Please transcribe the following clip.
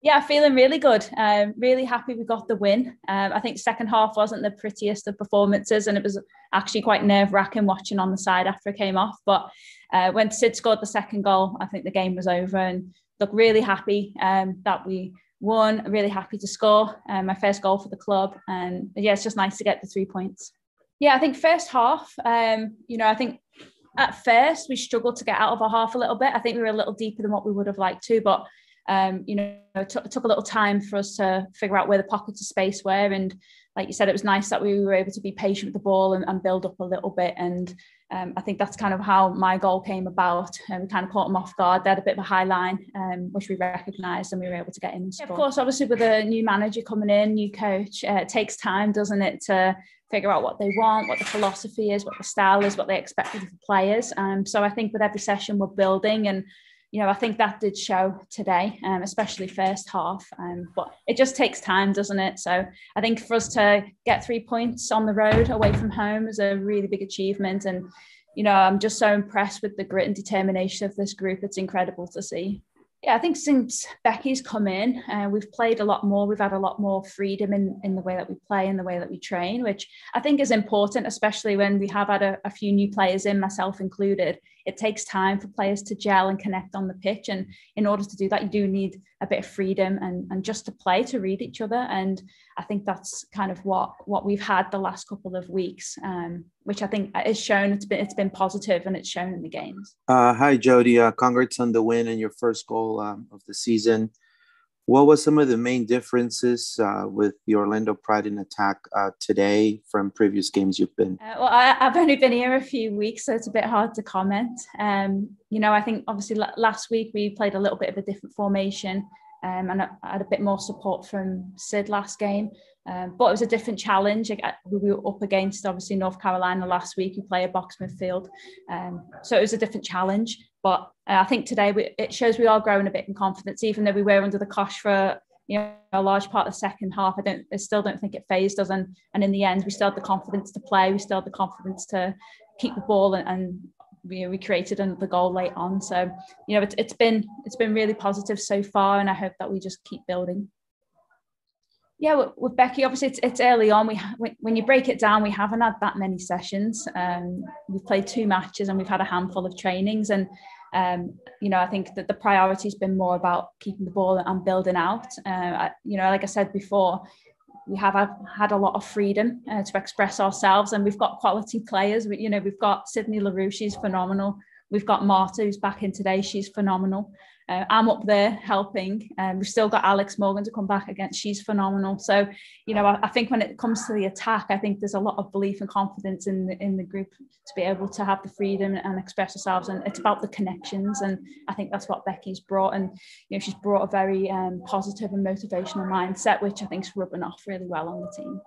Yeah, feeling really good. Really happy we got the win. I think second half wasn't the prettiest of performances, and it was actually quite nerve-wracking watching on the side after it came off. But when Sid scored the second goal, I think the game was over, and look, really happy that we won. Really happy to score my first goal for the club, and yeah, it's just nice to get the 3 points. Yeah, I think first half, I think at first we struggled to get out of our half a little bit. I think we were a little deeper than what we would have liked to, but it took a little time for us to figure out where the pockets of space were. And like you said, it was nice that we were able to be patient with the ball and build up a little bit. And I think that's kind of how my goal came about. We kind of caught them off guard. They had a bit of a high line, which we recognised, and we were able to get in and score. Of course, obviously with a new manager coming in, new coach, it takes time, doesn't it, to figure out what they want, what the philosophy is, what the style is, what they expect of the players. So I think with every session we're building, and I think that did show today, especially first half. But it just takes time, doesn't it? So I think for us to get 3 points on the road away from home is a really big achievement. And, I'm just so impressed with the grit and determination of this group. It's incredible to see. Yeah, I think since Becky's come in, we've played a lot more. We've had a lot more freedom in the way that we play and the way that we train, which I think is important, especially when we have had a few new players in, myself included. It takes time for players to gel and connect on the pitch. And in order to do that, you do need a bit of freedom and just to play, to read each other. And I think that's kind of what we've had the last couple of weeks, which I think is shown. It's been positive, and it's shown in the games. Hi, Jodie. Congrats on the win and your first goal of the season. What was some of the main differences with the Orlando Pride in attack today from previous games you've been? I've only been here a few weeks, so it's a bit hard to comment. I think obviously last week we played a little bit of a different formation, and I had a bit more support from Sid last game. But it was a different challenge. We were up against obviously North Carolina last week, who play a box midfield. So it was a different challenge. But I think today it shows we are growing a bit in confidence, even though we were under the cosh for a large part of the second half. I still don't think it phased us, and in the end we still had the confidence to play. We still had the confidence to keep the ball, and we created another goal late on. So it's been really positive so far, and I hope that we just keep building. Yeah, with Becky, obviously it's early on. When you break it down, we haven't had that many sessions. We've played 2 matches and we've had a handful of trainings. And, I think that the priority has been more about keeping the ball and building out. Like I said before, we have had a lot of freedom to express ourselves, and we've got quality players. We've got Sydney LaRue, she's phenomenal. We've got Marta, who's back in today. She's phenomenal. I'm up there helping. We've still got Alex Morgan to come back against. She's phenomenal. So, I think when it comes to the attack, I think there's a lot of belief and confidence in the group to be able to have the freedom and express ourselves. And it's about the connections. And I think that's what Becky's brought. And, she's brought a very positive and motivational mindset, which I think is rubbing off really well on the team.